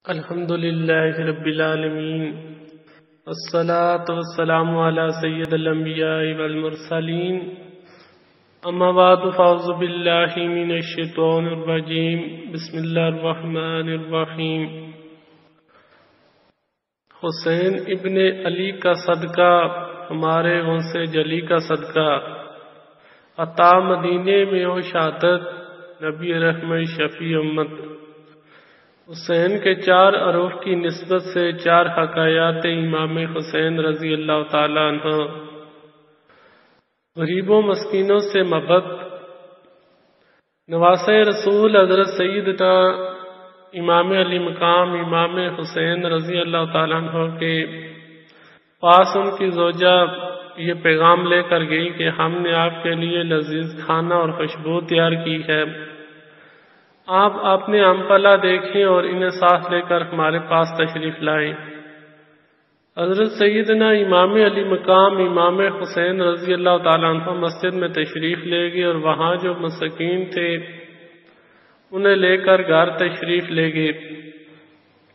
الحمد للہ رب العالمین والصلاة والسلام علی سید الانبیاء والمرسلین اما بعد فاعوذ باللہ من الشیطان الرجیم بسم اللہ الرحمن الرحیم۔ حسین ابن علی کا صدقہ ہمارے غوث جلی کا صدقہ، عطا مدینے میں ہو شہادت نبی رحمت شفیع امت۔ حسین کے چار عروف کی نسبت سے چار حکایات امام حسین رضی اللہ تعالیٰ عنہ۔ غریبوں مسکینوں سے محبت۔ نواسہ رسول حضرت سیدنا امام علی مقام امام حسین رضی اللہ تعالیٰ عنہ کے پاس ان کی زوجہ یہ پیغام لے کر گئی کہ ہم نے آپ کے لیے لذیذ کھانا اور خوشبو تیار کی ہے، آپ اپنے امپلا دیکھیں اور انہیں ساتھ لے کر ہمارے پاس تشریف لائیں۔ حضرت سیدنا امام علی مقام امام حسین رضی اللہ تعالیٰ عنہ مسجد میں تشریف لے گئے اور وہاں جو مساکین تھے انہیں لے کر گھر تشریف لے گئے۔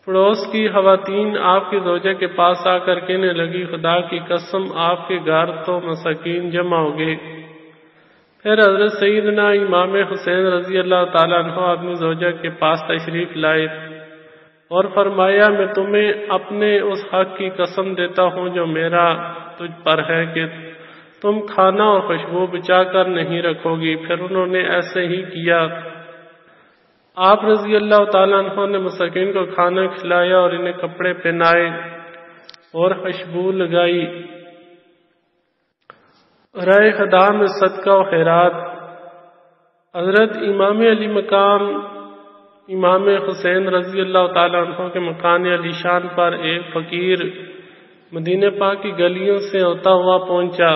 پڑوس کی خواتین آپ کی زوجہ کے پاس آ کر کہنے لگی، خدا کی قسم آپ کے گھر تو مساکین جمع ہو گئے۔ پھر حضرت سیدنا امام حسین رضی اللہ تعالیٰ عنہ اپنی زوجہ کے پاس تشریف لائے اور فرمایا، میں تمہیں اپنے اس حق کی قسم دیتا ہوں جو میرا تجھ پر ہے کہ تم کھانا اور خوشبو بچا کر نہیں رکھو گی۔ پھر انہوں نے ایسے ہی کیا۔ آپ رضی اللہ تعالیٰ عنہ نے مساکین کو کھانا کھلایا اور انہیں کپڑے پہنائے اور خوشبو لگائی۔ رائے خدا میں صدقہ و خیرات۔ حضرت امام علی مقام امام حسین رضی اللہ تعالیٰ عنہ کے مکان علی شان پر ایک فقیر مدینہ پاک کی گلیوں سے ہوتا ہوا پہنچا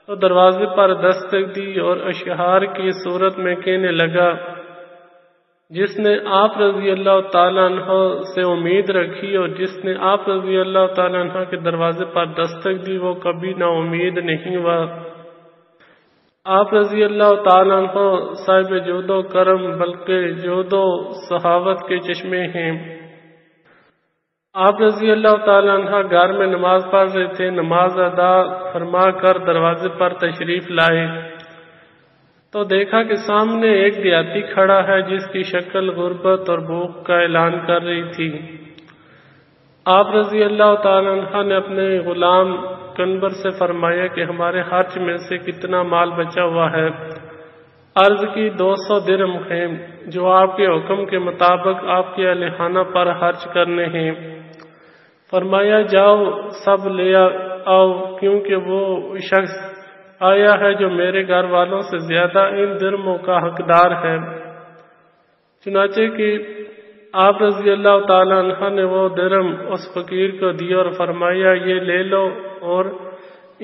تو دروازے پر دستک دی اور اشعار کی صورت میں کہنے لگا، جس نے آپ رضی اللہ تعالیٰ عنہ سے امید رکھی اور جس نے آپ رضی اللہ تعالیٰ عنہ کے دروازے پر دستک دی وہ کبھی نا امید نہیں ہوا۔ آپ رضی اللہ تعالیٰ عنہ صاحب جود و کرم بلکہ جود و سخاوت کے چشمے ہیں۔ آپ رضی اللہ تعالیٰ عنہ گھر میں نماز پڑھ رہے تھے، نماز ادا فرما کر دروازے پر تشریف لائے تو دیکھا کہ سامنے ایک دیہاتی کھڑا ہے جس کی شکل غربت اور بھوک کا اعلان کر رہی تھی۔ آپ رضی اللہ تعالیٰ عنہ نے اپنے غلام کنبر سے فرمایا کہ ہمارے خرچ میں سے کتنا مال بچا ہوا ہے؟ عرض کی 200 درہم ہیں جو آپ کے حکم کے مطابق آپ کے اہل خانہ پر خرچ کرنے ہیں۔ فرمایا، جاؤ سب لے آؤ، کیونکہ وہ شخص آیا ہے جو میرے گھر والوں سے زیادہ ان درہموں کا حقدار ہے۔ چنانچہ کہ آپ رضی اللہ تعالیٰ عنہ نے وہ درہم اس فقیر کو دیا اور فرمایا، یہ لے لو اور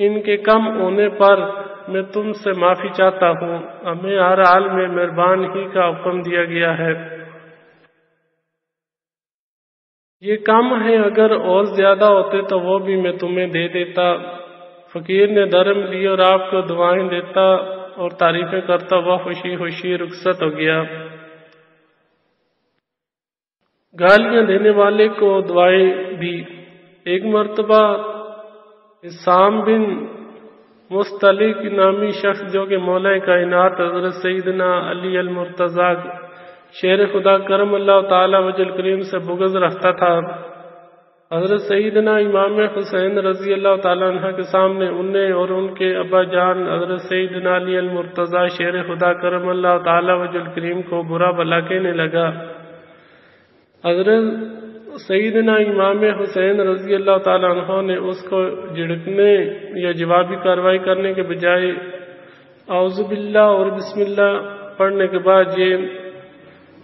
ان کے کم ہونے پر میں تم سے معافی چاہتا ہوں، ہمیں ہر حال میں مہربان ہی کا حکم دیا گیا ہے۔ یہ کم ہے، اگر اور زیادہ ہوتے تو وہ بھی میں تمہیں دے دیتا۔ فقیر نے درہم لی اور آپ کو دعائیں دیتا اور تعریفیں کرتا ہوا خوشی خوشی رخصت ہو گیا۔ گالیاں دینے والے کو دعائیں دی۔ ایک مرتبہ اسام بن مستلق نامی شخص جو کہ مولا کائنات حضرت سیدنا علی المرتضیٰ شیر خدا کرم اللہ تعالی وجل کریم سے بغض رکھتا تھا، حضرت سیدنا امام حسین رضی اللہ تعالیٰ عنہ کے سامنے انہیں اور ان کے ابا جان حضرت سیدنا علی المرتضیٰ شیر خدا کرم اللہ تعالی وجل کریم کو برا بھلا کہنے لگا۔ حضرت سیدنا امام حسین رضی اللہ تعالیٰ عنہ نے اس کو جھڑکنے یا جوابی کارروائی کرنے کے بجائے اعوذ باللہ اور بسم اللہ پڑھنے کے بعد یہ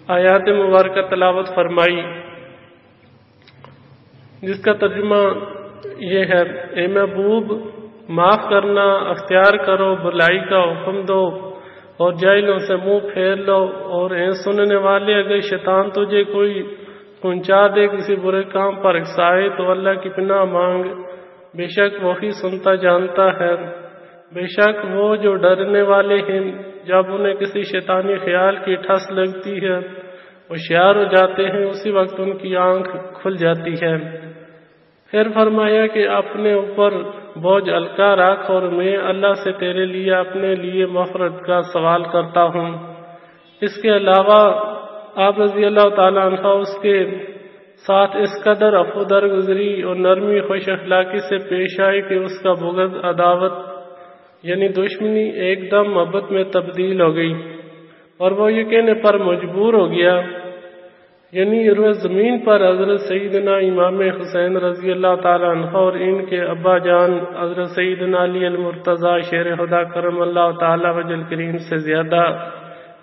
آیات مبارکہ تلاوت فرمائی، جس کا ترجمہ یہ ہے، اے محبوب معاف کرنا اختیار کرو، بھلائی کا حکم دو اور جاہلوں سے منہ پھیر لو، اور اے سننے والے اگر شیطان تجھے کوئی پہنچا دے کسی برے کام پر اکسائے تو اللہ کی پناہ مانگ، بے شک وہی سنتا جانتا ہے۔ بے شک وہ جو ڈرنے والے ہیں جب انہیں کسی شیطانی خیال کی ٹھس لگتی ہے ہوشیار ہو جاتے ہیں اسی وقت ان کی آنکھ کھل جاتی ہے۔ پھر فرمایا کہ اپنے اوپر بوجھ ہلکا رکھ اور میں اللہ سے تیرے لیے اپنے لیے مغفرت کا سوال کرتا ہوں۔ اس کے علاوہ آپ رضی اللہ تعالیٰ عنہ اس کے ساتھ اس قدر عفو درگزری اور نرمی خوش اخلاقی سے پیش آئے کہ اس کا بغض عداوت یعنی دشمنی ایک دم محبت میں تبدیل ہو گئی اور وہ یہ کہنے پر مجبور ہو گیا، یعنی روئے زمین پر حضرت سیدنا امام حسین رضی اللہ تعالیٰ عنہ اور ان کے ابا جان حضرت سیدنا علی المرتضی شیر خدا کرم اللہ تعالیٰ وجل کریم سے زیادہ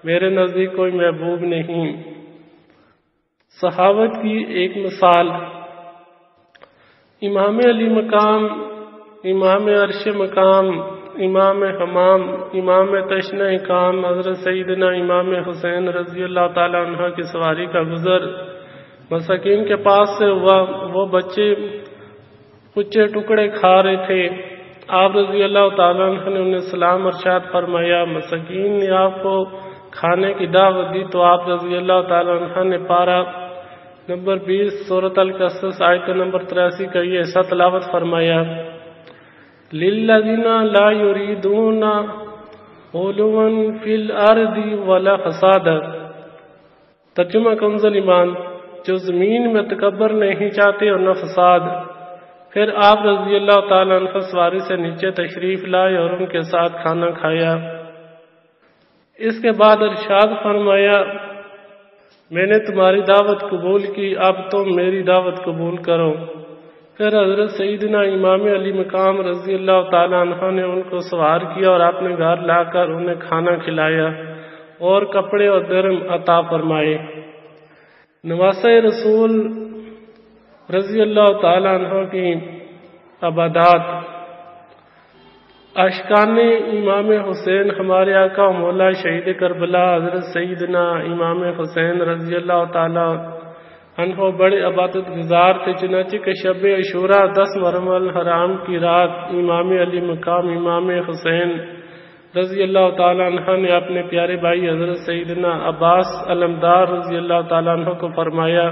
میرے نزدیک کوئی محبوب نہیں۔ صحابت کی ایک مثال، امام علی مقام، امام عرش مقام، امام حمام، امام تشنہ کام حضرت سیدنا امام حسین رضی اللہ تعالیٰ عنہ کی سواری کا گزر مساکین کے پاس سے ہوا۔ وہ بچے کچے ٹکڑے کھا رہے تھے، آپ رضی اللہ تعالیٰ عنہ نے انہیں سلام ارشاد فرمایا، مساکین نے آپ کو کھانے کی دعوت دی تو آپ رضی اللہ تعالیٰ عنہ نے پارہ نمبر 20 سورۃ القصص آیت نمبر 83 کا یہ حصہ تلاوت فرمایا، لِلَّذِينَ لَا يُرِيدُونَ عُلُوًّا فِي الْأَرْضِ وَلَا فَسَادًا۔ ترجمہ کنز ایمان، جو زمین میں تکبر نہیں چاہتے اور نہ فساد۔ پھر آپ رضی اللہ تعالیٰ عنہ سواری سے نیچے تشریف لائے اور ان کے ساتھ کھانا کھایا۔ اس کے بعد ارشاد فرمایا، میں نے تمہاری دعوت قبول کی، اب تم میری دعوت قبول کرو۔ پھر حضرت سیدنا امام علی مقام رضی اللہ تعالیٰ عنہ نے ان کو سوار کیا اور اپنے گھر لا کر انہیں کھانا کھلایا اور کپڑے اور درم عطا فرمائے۔ نواسہ رسول رضی اللہ تعالیٰ عنہ کی عبادات، اشکان امام حسین ہمارے آقا و مولا شہید کربلا حضرت سیدنا امام حسین رضی اللہ تعالیٰ عنہ بڑے عبادت گزار تھے، چنانچہ کہ شب عاشوراء 10 محرم الحرام کی رات امام علی مقام امام حسین رضی اللہ تعالیٰ عنہ نے اپنے پیارے بھائی حضرت سیدنا عباس علمدار رضی اللہ تعالیٰ عنہ کو فرمایا،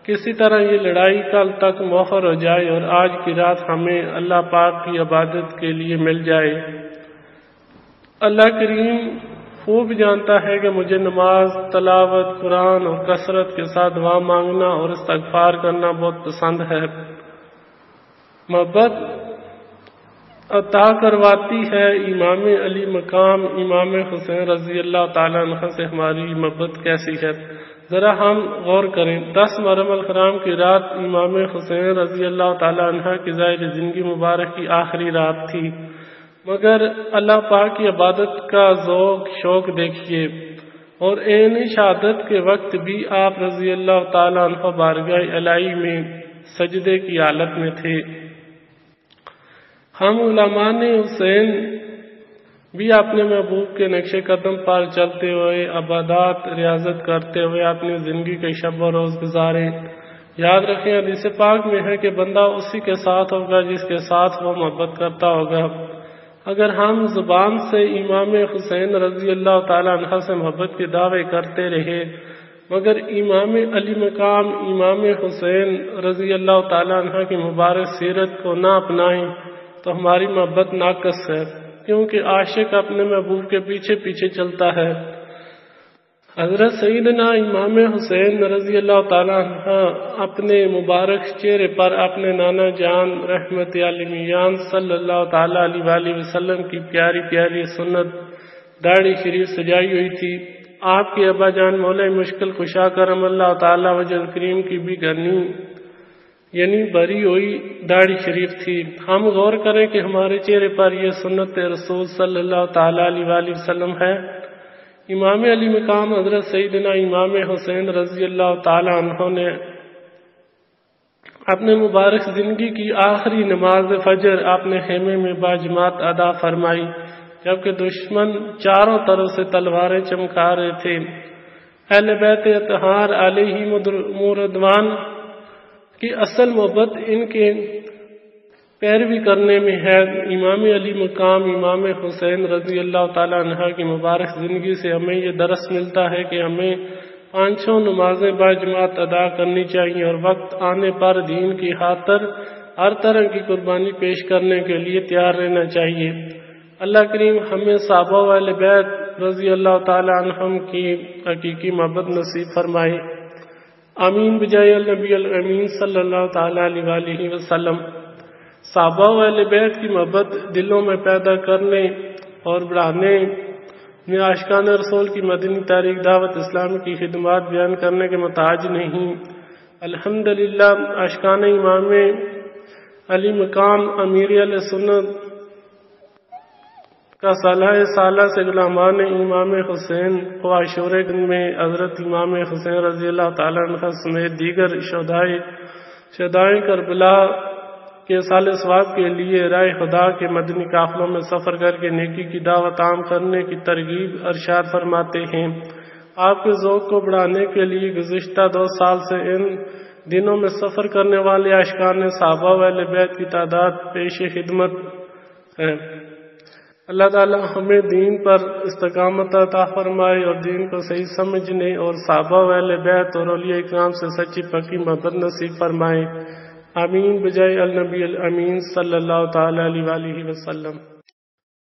کسی طرح یہ لڑائی کل تک مؤخر ہو جائے اور آج کی رات ہمیں اللہ پاک کی عبادت کے لیے مل جائے۔ اللہ کریم خوب جانتا ہے کہ مجھے نماز، تلاوت قرآن اور کثرت کے ساتھ دعا مانگنا اور استغفار کرنا بہت پسند ہے۔ محبت عطا کرواتی ہے امام علی مقام امام حسین رضی اللہ تعالیٰ عنہ سے ہماری محبت کیسی ہے، ذرا ہم غور کریں۔ 10 محرم الحرام کی رات امام حسین رضی اللہ تعالیٰ عنہ کی ظاہر زندگی مبارک کی آخری رات تھی، مگر اللہ پاک کی عبادت کا ذوق شوق دیکھیے، اور عین شہادت کے وقت بھی آپ رضی اللہ تعالیٰ عنہ بارگاہ الہی میں سجدے کی حالت میں تھے۔ ہم علماء حسین بھی اپنے محبوب کے نقش قدم پر چلتے ہوئے عبادات ریاضت کرتے ہوئے اپنی زندگی کے شب و روز گزارے۔ یاد رکھیں حدیث پاک میں ہے کہ بندہ اسی کے ساتھ ہوگا جس کے ساتھ وہ محبت کرتا ہوگا۔ اگر ہم زبان سے امام حسین رضی اللہ تعالیٰ عنہ سے محبت کے دعوے کرتے رہے مگر امام علی مقام امام حسین رضی اللہ تعالیٰ عنہ کی مبارک سیرت کو نہ اپنائیں تو ہماری محبت ناقص ہے، کیونکہ عاشق اپنے محبوب کے پیچھے پیچھے چلتا ہے۔ حضرت سیدنا امام حسین رضی اللہ تعالیٰ عنہ اپنے مبارک چہرے پر اپنے نانا جان رحمت عالمیان صلی اللہ تعالیٰ علیہ وآلہ وسلم کی پیاری پیاری سنت داڑھی شریف سجائی ہوئی تھی۔ آپ کے ابا جان مولا مشکل کشا کرم اللہ تعالیٰ وجل کریم کی بھی گھنی یعنی بری ہوئی داڑھی شریف تھی۔ ہم غور کریں کہ ہمارے چہرے پر یہ سنت رسول صلی اللہ تعالیٰ علیہ وآلہ وسلم ہے۔ امام علی مقام حضرت سیدنا امام حسین رضی اللہ تعالیٰ عنہ نے اپنے مبارک زندگی کی آخری نماز فجر اپنے خیمے میں باجماعت ادا فرمائی، جبکہ دشمن چاروں طرف سے تلواریں چمکا رہے تھے۔ اہل بیت اطہار علیہم رضوان کی اصل محبت ان کے پیروی کرنے میں ہے۔ امام علی مقام امام حسین رضی اللہ تعالیٰ عنہ کی مبارک زندگی سے ہمیں یہ درس ملتا ہے کہ ہمیں پانچوں نمازیں باجماعت ادا کرنی چاہیے اور وقت آنے پر دین کی خاطر ہر طرح کی قربانی پیش کرنے کے لیے تیار رہنا چاہیے۔ اللہ کریم ہمیں صحابہ و اہل بیت رضی اللہ تعالی عنہم کی حقیقی محبت نصیب فرمائے، آمین بجائے النبی الامین صلی اللہ تعالی علیہ وآلہ وسلم۔ صحابہ و اہل بیت کی محبت دلوں میں پیدا کرنے اور بڑھانے میں عاشقان رسول کی مدنی تاریخ دعوت اسلامی کی خدمات بیان کرنے کے محتاج نہیں۔ الحمدللہ عاشقان امام علی مقام امیر علیہ سنت کا سالہ سے غلامان امام حسین کو عاشور دن میں حضرت امام حسین رضی اللہ تعالیٰ عنہ سمیت دیگر شہدائے کربلا کے سال ثواب کے لیے راہ خدا کے مدنی قافلوں میں سفر کر کے نیکی کی دعوت عام کرنے کی ترغیب ارشاد فرماتے ہیں۔ آپ کے ذوق کو بڑھانے کے لیے گزشتہ 2 سال سے ان دنوں میں سفر کرنے والے عاشقان صحابہ و اہل بیت کی تعداد پیش خدمت ہے۔ اللہ تعالی ہمیں دین پر استقامت عطا فرمائے اور دین کو صحیح سمجھنے اور صحابہ و اہل بیت اور اولیاء اکرام سے سچی پکی محبت نصیب فرمائے، آمین بجائے النبی الامین صلی اللہ تعالی علیہ وآلہ وسلم۔